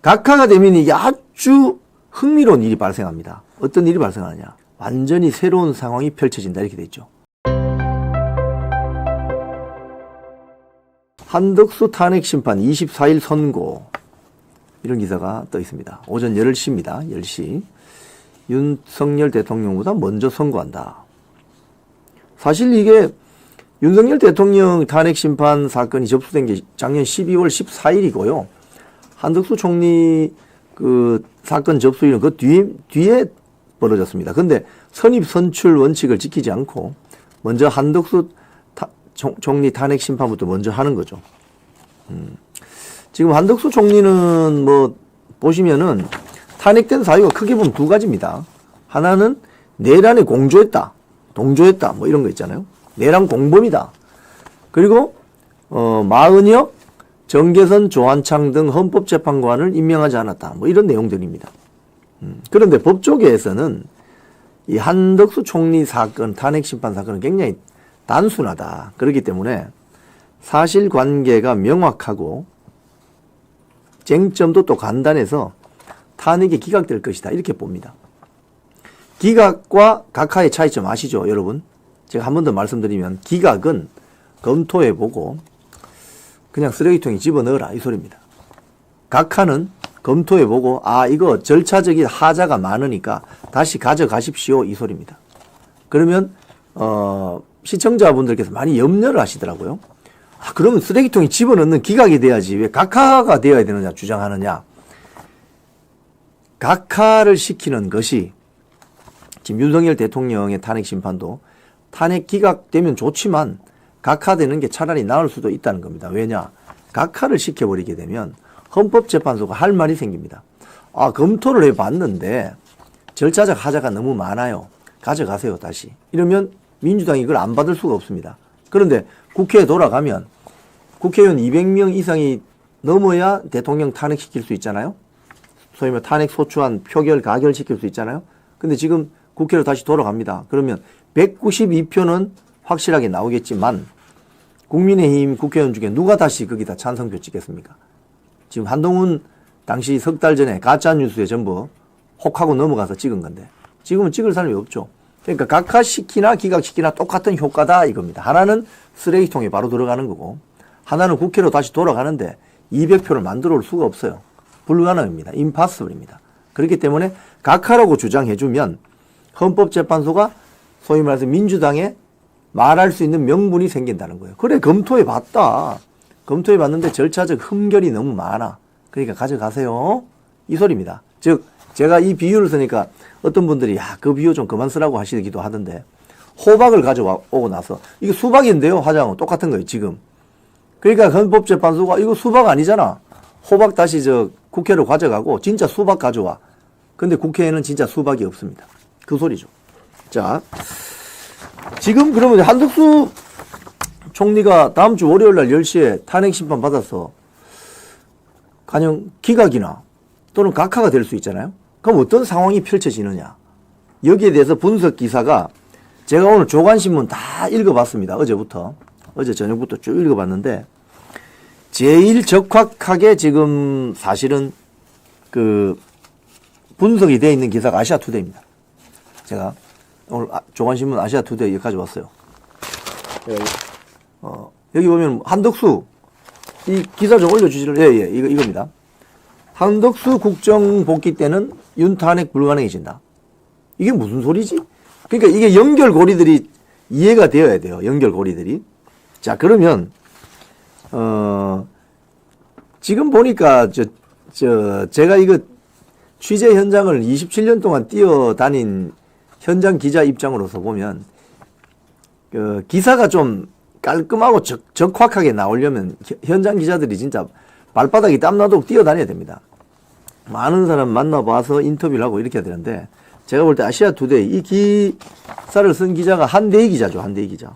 각하가 되면 이게 아주 흥미로운 일이 발생합니다. 어떤 일이 발생하느냐. 완전히 새로운 상황이 펼쳐진다 이렇게 돼 있죠. 한덕수 탄핵 심판 24일 선고 이런 기사가 떠 있습니다. 오전 10시입니다. 10시. 윤석열 대통령보다 먼저 선고한다. 사실 이게 윤석열 대통령 탄핵 심판 사건이 접수된 게 작년 12월 14일이고요. 한덕수 총리 그 사건 접수일은 그 뒤에 벌어졌습니다. 근데 선입 선출 원칙을 지키지 않고 먼저 한덕수 총리 탄핵 심판부터 먼저 하는 거죠. 지금 한덕수 총리는 뭐 보시면은 탄핵된 사유가 크게 보면 두 가지입니다. 하나는 내란에 공조했다, 동조했다 뭐 이런 거 있잖아요. 내란 공범이다. 그리고 마은혁, 정계선, 조한창 등 헌법재판관을 임명하지 않았다. 뭐 이런 내용들입니다. 그런데 법조계에서는 이 한덕수 총리 사건, 탄핵 심판 사건은 굉장히 단순하다. 그렇기 때문에 사실관계가 명확하고 쟁점도 또 간단해서 탄핵이 기각될 것이다. 이렇게 봅니다. 기각과 각하의 차이점 아시죠, 여러분? 제가 한 번 더 말씀드리면 기각은 검토해보고 그냥 쓰레기통에 집어넣어라 이 소리입니다. 각하는 검토해보고 이거 절차적인 하자가 많으니까 다시 가져가십시오 이 소리입니다. 그러면 시청자분들께서 많이 염려를 하시더라고요. 그러면 쓰레기통에 집어넣는 기각이 돼야지 왜 각하가 되어야 되느냐 주장하느냐. 각하를 시키는 것이 지금 윤석열 대통령의 탄핵 심판도 탄핵 기각되면 좋지만 각하되는 게 차라리 나을 수도 있다는 겁니다. 왜냐? 각하를 시켜버리게 되면 헌법재판소가 할 말이 생깁니다. 검토를 해봤는데 절차적 하자가 너무 많아요. 가져가세요 다시. 이러면 민주당이 이걸 안 받을 수가 없습니다. 그런데 국회에 돌아가면 국회의원 200명 이상이 넘어야 대통령 탄핵시킬 수 있잖아요. 소위 말해 탄핵 소추안 표결 가결시킬 수 있잖아요. 근데 지금 국회로 다시 돌아갑니다. 그러면 192표는 확실하게 나오겠지만 국민의힘 국회의원 중에 누가 다시 거기다 찬성표 찍겠습니까? 지금 한동훈 당시 석 달 전에 가짜뉴스에 전부 혹하고 넘어가서 찍은 건데 지금은 찍을 사람이 없죠. 그러니까 각하시키나 기각시키나 똑같은 효과다 이겁니다. 하나는 쓰레기통에 바로 들어가는 거고 하나는 국회로 다시 돌아가는데 200표를 만들어 올 수가 없어요. 불가능합니다. 임파서블입니다. 그렇기 때문에 각하라고 주장해주면 헌법재판소가 소위 말해서 민주당에 말할 수 있는 명분이 생긴다는 거예요. 그래 검토해봤다. 검토해봤는데 절차적 흠결이 너무 많아. 그러니까 가져가세요. 이 소리입니다. 즉 제가 이 비유를 쓰니까 어떤 분들이 그 비유 좀 그만 쓰라고 하시기도 하던데 호박을 가져오고 나서 이거 수박인데요. 화장은 똑같은 거예요. 지금. 그러니까 헌법재판소가 이거 수박 아니잖아. 호박 다시 국회로 가져가고 진짜 수박 가져와. 근데 국회에는 진짜 수박이 없습니다. 그 소리죠. 자, 지금 그러면 한덕수 총리가 다음 주 월요일 날 10시에 탄핵 심판 받아서 가령 기각이나 또는 각하가 될 수 있잖아요. 그럼 어떤 상황이 펼쳐지느냐. 여기에 대해서 분석 기사가 제가 오늘 조간신문 다 읽어봤습니다. 어제부터. 어제 저녁부터 쭉 읽어봤는데 제일 적확하게 지금 사실은 그 분석이 되어 있는 기사가 아시아투데이입니다. 제가 오늘 조간신문 아시아투데이 가져왔어요. 여기 보면 한덕수 이 기사 좀 올려주시를 이겁니다. 한덕수 국정 복귀 때는 윤탄핵 불가능해진다. 이게 무슨 소리지? 그러니까 이게 연결고리들이 이해가 되어야 돼요. 연결고리들이. 자, 그러면 지금 보니까 제가 이거 취재 현장을 27년 동안 뛰어다닌 현장 기자 입장으로서 보면 기사가 좀 깔끔하고 적확하게 나오려면 현장 기자들이 진짜 발바닥이 땀나도록 뛰어다녀야 됩니다. 많은 사람 만나봐서 인터뷰를 하고 이렇게 해야 되는데 제가 볼 때 아시아투데이 이 기사를 쓴 기자가 한대희 기자죠. 한대희 기자.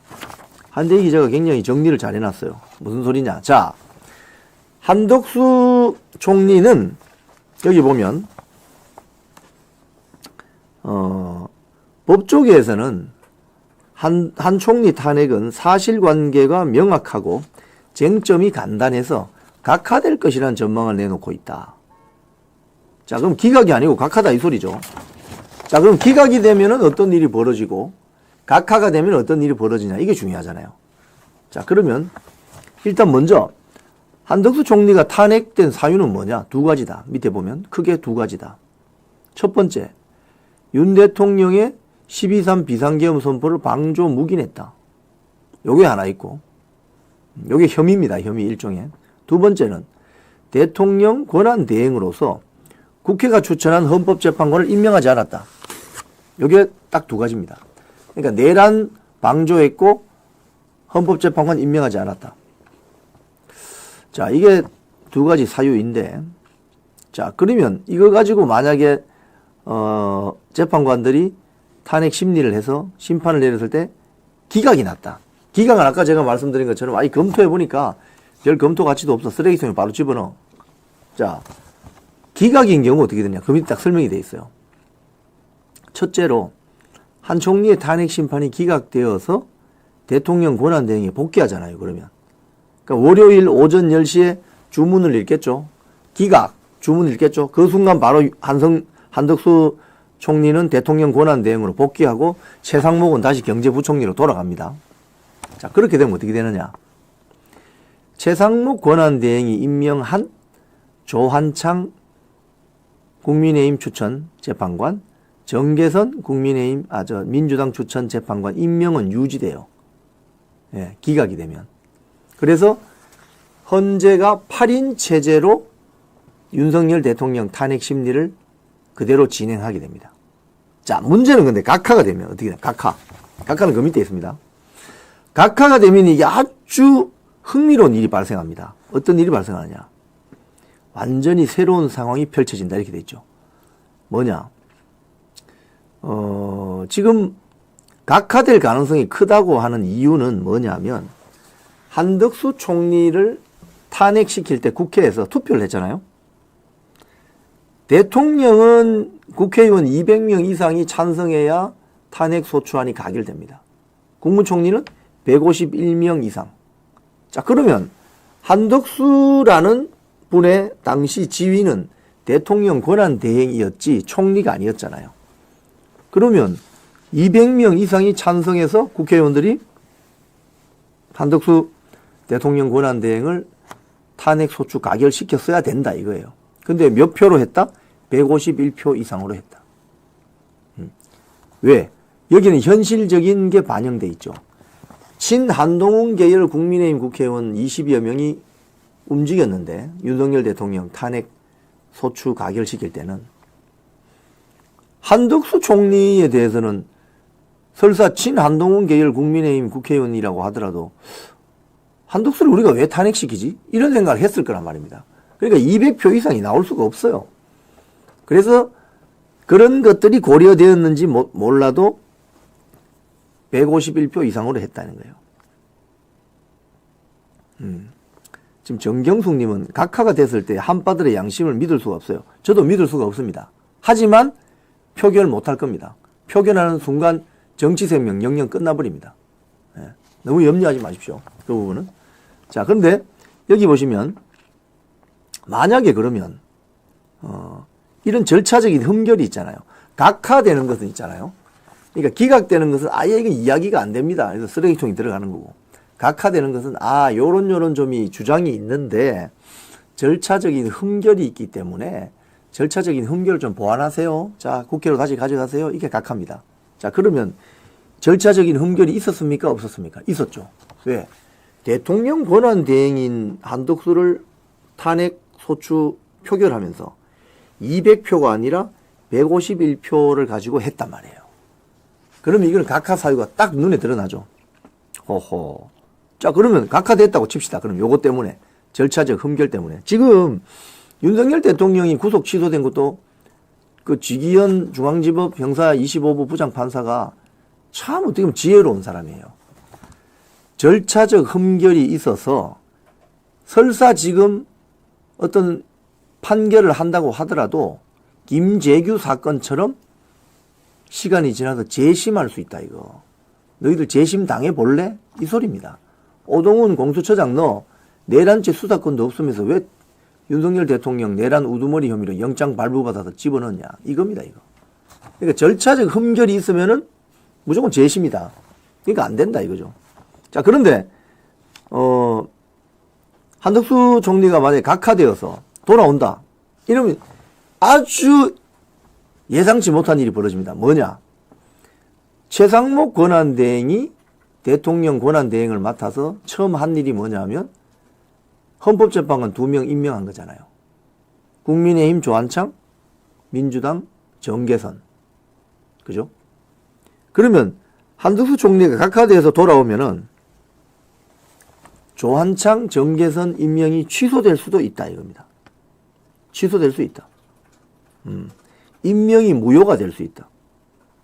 한대희 기자가 굉장히 정리를 잘 해놨어요. 무슨 소리냐. 자, 한덕수 총리는 여기 보면 법조계에서는 한 총리 탄핵은 사실관계가 명확하고 쟁점이 간단해서 각하될 것이라는 전망을 내놓고 있다. 자, 그럼 기각이 아니고 각하다 이 소리죠. 자, 그럼 기각이 되면은 어떤 일이 벌어지고 각하가 되면 어떤 일이 벌어지냐 이게 중요하잖아요. 자, 그러면 일단 먼저 한덕수 총리가 탄핵된 사유는 뭐냐? 두 가지다. 밑에 보면 크게 두 가지다. 첫 번째, 윤 대통령의 12.3 비상계엄 선포를 방조 묵인했다. 요게 하나 있고, 요게 혐의입니다. 혐의 일종의. 두 번째는 대통령 권한 대행으로서 국회가 추천한 헌법재판관을 임명하지 않았다. 요게 딱 두 가지입니다. 그러니까 내란 방조했고 헌법재판관 임명하지 않았다. 자, 이게 두 가지 사유인데, 자, 그러면 이거 가지고 만약에 재판관들이 탄핵 심리를 해서 심판을 내렸을 때 기각이 났다. 기각은 아까 제가 말씀드린 것처럼 아니 검토해 보니까 별 검토 가치도 없어. 쓰레기통에 바로 집어넣어. 자, 기각인 경우 어떻게 되냐? 그 밑에 딱 설명이 돼 있어요. 첫째로 한 총리의 탄핵 심판이 기각되어서 대통령 권한대행에 복귀하잖아요. 그러면. 그러니까 월요일 오전 10시에 주문을 읽겠죠. 기각, 주문을 읽겠죠. 그 순간 바로 한덕수 총리는 대통령 권한대행으로 복귀하고 최상목은 다시 경제부총리로 돌아갑니다. 자, 그렇게 되면 어떻게 되느냐. 최상목 권한대행이 임명한 조한창 국민의힘 추천 재판관, 정계선 민주당 추천 재판관 임명은 유지돼요. 예, 기각이 되면. 그래서 헌재가 8인 체제로 윤석열 대통령 탄핵 심리를 그대로 진행하게 됩니다. 자, 문제는 근데 각하가 되면 어떻게 되냐? 각하는 그 밑에 있습니다. 각하가 되면 이게 아주 흥미로운 일이 발생합니다. 어떤 일이 발생하느냐? 완전히 새로운 상황이 펼쳐진다 이렇게 돼 있죠. 뭐냐? 지금 각하될 가능성이 크다고 하는 이유는 뭐냐면 한덕수 총리를 탄핵시킬 때 국회에서 투표를 했잖아요. 대통령은 국회의원 200명 이상이 찬성해야 탄핵 소추안이 가결됩니다. 국무총리는 151명 이상. 자, 그러면 한덕수라는 분의 당시 지위는 대통령 권한 대행이었지 총리가 아니었잖아요. 그러면 200명 이상이 찬성해서 국회의원들이 한덕수 대통령 권한 대행을 탄핵 소추 가결시켰어야 된다 이거예요. 근데 몇 표로 했다? 151표 이상으로 했다. 왜? 여기는 현실적인 게 반영돼 있죠. 친한동훈 계열 국민의힘 국회의원 20여 명이 움직였는데 윤석열 대통령 탄핵 소추 가결시킬 때는 한덕수 총리에 대해서는 설사 친한동훈 계열 국민의힘 국회의원이라고 하더라도 한덕수를 우리가 왜 탄핵시키지? 이런 생각을 했을 거란 말입니다. 그러니까 200표 이상이 나올 수가 없어요. 그래서 그런 것들이 고려되었는지 몰라도 151표 이상으로 했다는 거예요. 지금 정경숙님은 각하가 됐을 때 한파들의 양심을 믿을 수가 없어요. 저도 믿을 수가 없습니다. 하지만 표결 못할 겁니다. 표결하는 순간 정치 생명 영영 끝나버립니다. 예. 너무 염려하지 마십시오. 그 부분은. 자, 그런데 여기 보시면 만약에 그러면 이런 절차적인 흠결이 있잖아요. 각하되는 것은 있잖아요. 그러니까 기각되는 것은 아예 이게 이야기가 안 됩니다. 그래서 쓰레기통이 들어가는 거고. 각하되는 것은 요런 점이 주장이 있는데 절차적인 흠결이 있기 때문에 절차적인 흠결을 좀 보완하세요. 자, 국회로 다시 가져가세요. 이게 각하입니다. 자, 그러면 절차적인 흠결이 있었습니까? 없었습니까? 있었죠. 왜? 대통령 권한 대행인 한덕수를 탄핵 소추 표결하면서 200표가 아니라 151표를 가지고 했단 말이에요. 그러면 이건 각하 사유가 딱 눈에 드러나죠. 호호. 자, 그러면 각하됐다고 칩시다. 그럼 요것 때문에 절차적 흠결 때문에 지금 윤석열 대통령이 구속 취소된 것도 그 지기현 중앙지법 형사 25부 부장판사가 참 어떻게 보면 지혜로운 사람이에요. 절차적 흠결이 있어서 설사 지금 어떤 판결을 한다고 하더라도 김재규 사건처럼 시간이 지나서 재심할 수 있다 이거. 너희들 재심 당해볼래? 이 소리입니다. 오동훈 공수처장 너 내란죄 수사권도 없으면서 왜 윤석열 대통령 내란 우두머리 혐의로 영장 발부받아서 집어넣냐 이겁니다. 이거. 그러니까 절차적 흠결이 있으면은 무조건 재심이다. 그러니까 안 된다 이거죠. 자, 그런데 한덕수 총리가 만약에 각하되어서 돌아온다 이러면 아주 예상치 못한 일이 벌어집니다. 뭐냐? 최상목 권한대행이 대통령 권한대행을 맡아서 처음 한 일이 뭐냐면 헌법재판관 2명 임명한 거잖아요. 국민의힘 조한창, 민주당 정계선. 그죠? 그러면 한덕수 총리가 각하돼서 돌아오면은 조한창, 정계선 임명이 취소될 수도 있다 이겁니다. 취소될 수 있다. 임명이 무효가 될 수 있다.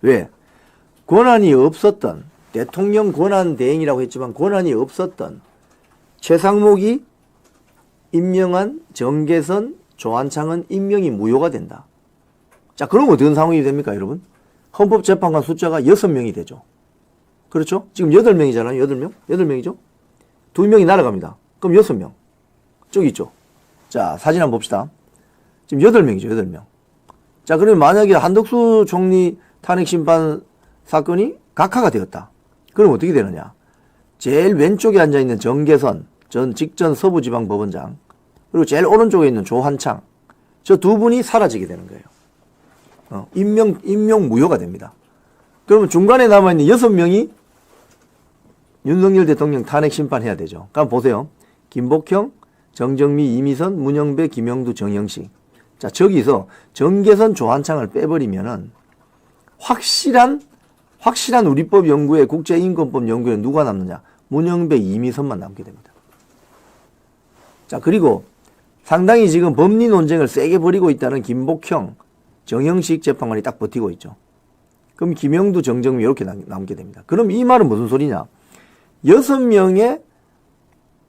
왜? 권한이 없었던 대통령 권한 대행이라고 했지만 권한이 없었던 최상목이 임명한 정계선, 조한창은 임명이 무효가 된다. 자, 그럼 어떤 상황이 됩니까, 여러분? 헌법재판관 숫자가 6명이 되죠. 그렇죠? 지금 8명이잖아요. 8명? 8명이죠? 2명이 날아갑니다. 그럼 6명. 저기 있죠. 자, 사진 한번 봅시다. 지금 8명이죠. 8명. 자, 그러면 만약에 한덕수 총리 탄핵 심판 사건이 각하가 되었다. 그럼 어떻게 되느냐? 제일 왼쪽에 앉아있는 정계선 전 직전 서부지방법원장 그리고 제일 오른쪽에 있는 조한창 저 두 분이 사라지게 되는 거예요. 임명 무효가 됩니다. 그러면 중간에 남아있는 6명이 윤석열 대통령 탄핵 심판해야 되죠. 그럼 보세요. 김복형, 정정미, 이미선, 문영배, 김영두, 정영식. 자, 저기서 정계선, 조한창을 빼버리면은 확실한 우리법 연구에 국제인권법 연구에 누가 남느냐? 문영배, 이미선만 남게 됩니다. 자, 그리고 상당히 지금 법리 논쟁을 세게 벌이고 있다는 김복형, 정영식 재판관이 딱 버티고 있죠. 그럼 김영두, 정정미 이렇게 남게 됩니다. 그럼 이 말은 무슨 소리냐? 6명의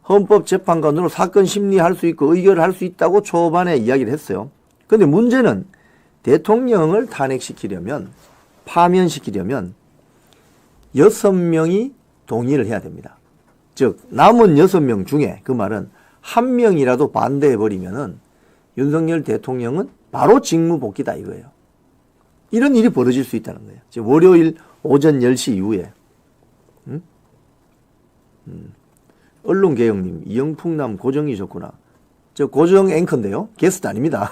헌법재판관으로 사건 심리할 수 있고 의결을 할 수 있다고 초반에 이야기를 했어요. 그런데 문제는 대통령을 탄핵시키려면 파면시키려면 6명이 동의를 해야 됩니다. 즉 남은 6명 중에 그 말은 1명이라도 반대해버리면은 윤석열 대통령은 바로 직무복귀다 이거예요. 이런 일이 벌어질 수 있다는 거예요. 지금 월요일 오전 10시 이후에 언론개혁님 이영풍남 고정이셨구나. 저 고정 앵커인데요. 게스트 아닙니다.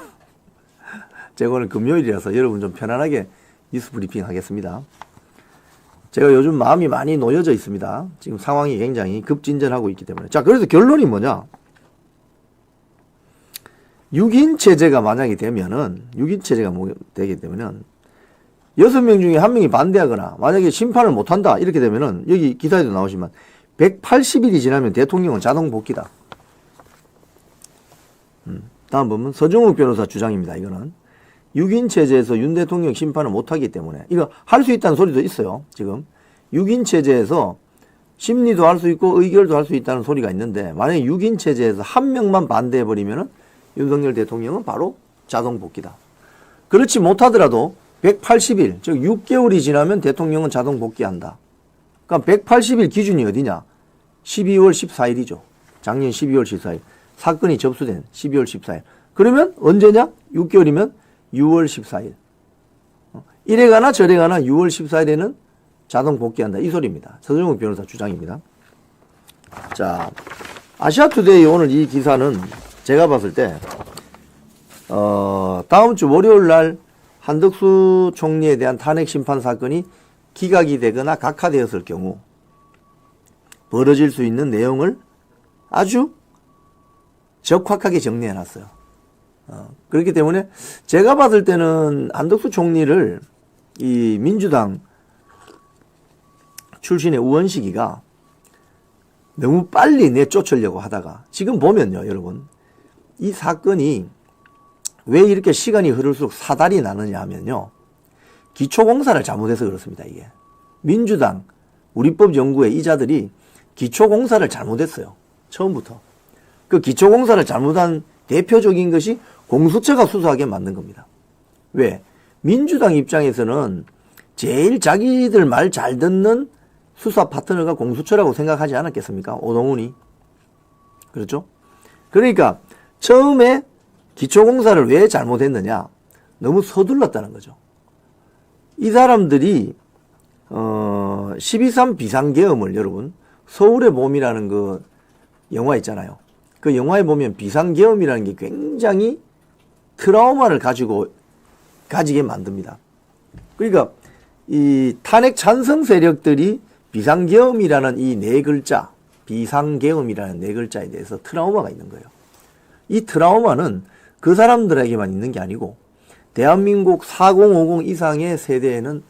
제가 오늘 금요일이라서 여러분 좀 편안하게 뉴스 브리핑 하겠습니다. 제가 요즘 마음이 많이 놓여져 있습니다. 지금 상황이 굉장히 급진전하고 있기 때문에. 자, 그래서 결론이 뭐냐? 6인 체제가 만약에 되면은, 6인 체제가 되게 되면은, 6명 중에 1명이 반대하거나, 만약에 심판을 못한다, 이렇게 되면은, 여기 기사에도 나오지만, 180일이 지나면 대통령은 자동 복귀다. 다음 보면 서정욱 변호사 주장입니다. 이거는 6인 체제에서 윤 대통령 심판을 못하기 때문에 이거 할 수 있다는 소리도 있어요. 지금 6인 체제에서 심리도 할 수 있고 의결도 할 수 있다는 소리가 있는데 만약에 6인 체제에서 1명만 반대해버리면 윤석열 대통령은 바로 자동 복귀다. 그렇지 못하더라도 180일 즉 6개월이 지나면 대통령은 자동 복귀한다. 그러니까 180일 기준이 어디냐? 12월 14일이죠. 작년 12월 14일. 사건이 접수된 12월 14일. 그러면 언제냐? 6개월이면 6월 14일. 이래가나 저래가나 6월 14일에는 자동 복귀한다. 이 소리입니다. 서정욱 변호사 주장입니다. 자, 아시아투데이 오늘 이 기사는 제가 봤을 때 다음 주 월요일 날 한덕수 총리에 대한 탄핵 심판 사건이 기각이 되거나 각하되었을 경우 벌어질 수 있는 내용을 아주 적확하게 정리해놨어요. 그렇기 때문에 제가 봤을 때는 한덕수 총리를 이 민주당 출신의 우원식이가 너무 빨리 내쫓으려고 하다가 지금 보면요, 여러분. 이 사건이 왜 이렇게 시간이 흐를수록 사달이 나느냐 하면요. 기초공사를 잘못해서 그렇습니다, 이게. 민주당, 우리법 연구의 이자들이 기초공사를 잘못했어요. 처음부터. 그 기초공사를 잘못한 대표적인 것이 공수처가 수사하게 만든 겁니다. 왜? 민주당 입장에서는 제일 자기들 말 잘 듣는 수사 파트너가 공수처라고 생각하지 않았겠습니까? 오동훈이. 그렇죠? 그러니까 처음에 기초공사를 왜 잘못했느냐? 너무 서둘렀다는 거죠. 이 사람들이 12.3 비상계엄을 여러분 서울의 봄이라는 그 영화 있잖아요. 그 영화에 보면 비상계엄이라는 게 굉장히 트라우마를 가지게 만듭니다. 그러니까 이 탄핵 찬성 세력들이 비상계엄이라는 이 네 글자, 비상계엄이라는 네 글자에 대해서 트라우마가 있는 거예요. 이 트라우마는 그 사람들에게만 있는 게 아니고 대한민국 4050 이상의 세대에는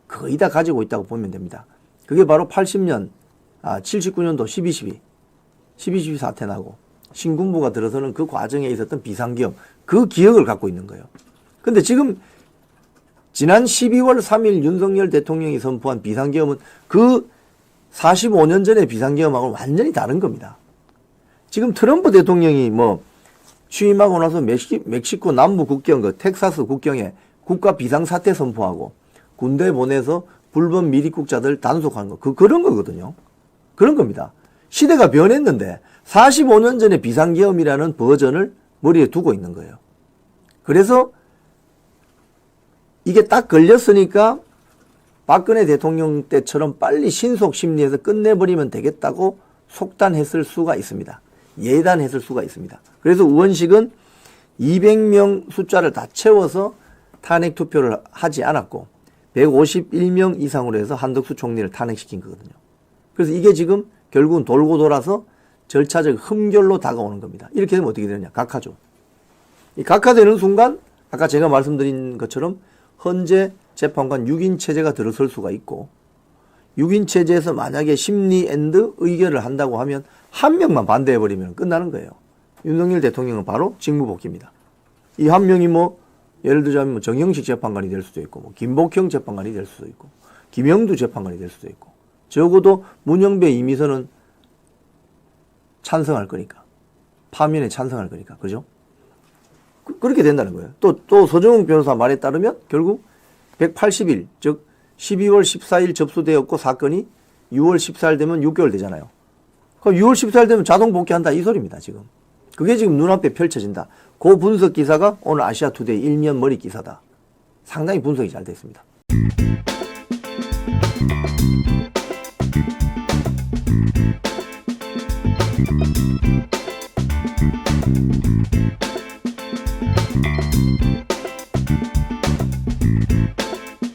거의 다 가지고 있다고 보면 됩니다. 그게 바로 79년도 12.12 사태 나고 신군부가 들어서는 그 과정에 있었던 비상계엄, 그 기억을 갖고 있는 거예요. 근데 지금 지난 12월 3일 윤석열 대통령이 선포한 비상계엄은 그 45년 전의 비상계엄하고는 완전히 다른 겁니다. 지금 트럼프 대통령이 뭐 취임하고 나서 멕시코 남부 국경, 그 텍사스 국경에 국가 비상사태 선포하고 군대 보내서 불법 미입국자들 단속하는 거, 그런 거거든요. 그런 겁니다. 시대가 변했는데 45년 전에 비상계엄이라는 버전을 머리에 두고 있는 거예요. 그래서 이게 딱 걸렸으니까 박근혜 대통령 때처럼 빨리 신속 심리해서 끝내버리면 되겠다고 속단했을 수가 있습니다. 예단했을 수가 있습니다. 그래서 의원식은 200명 숫자를 다 채워서 탄핵 투표를 하지 않았고 151명 이상으로 해서 한덕수 총리를 탄핵시킨 거거든요. 그래서 이게 지금 결국은 돌고 돌아서 절차적 흠결로 다가오는 겁니다. 이렇게 되면 어떻게 되느냐? 각하죠. 이 각하되는 순간 아까 제가 말씀드린 것처럼 헌재 재판관 6인 체제가 들어설 수가 있고 6인 체제에서 만약에 심리 앤드 의결을 한다고 하면 한 명만 반대해버리면 끝나는 거예요. 윤석열 대통령은 바로 직무복귀입니다. 이 한 명이 뭐 예를 들자면 뭐 정영식 재판관이 될 수도 있고 뭐 김복형 재판관이 될 수도 있고 김영두 재판관이 될 수도 있고 적어도 문영배 이미선은 찬성할 거니까 파면에 찬성할 거니까 그죠? 그렇게 된다는 거예요. 또 서정욱 변호사 말에 따르면 결국 180일 즉 12월 14일 접수되었고 사건이 6월 14일 되면 6개월 되잖아요. 그럼 6월 14일 되면 자동 복귀한다 이 소리입니다. 지금. 그게 지금 눈앞에 펼쳐진다. 그 분석 기사가 오늘 아시아투데이 일면 머리 기사다. 상당히 분석이 잘 됐습니다.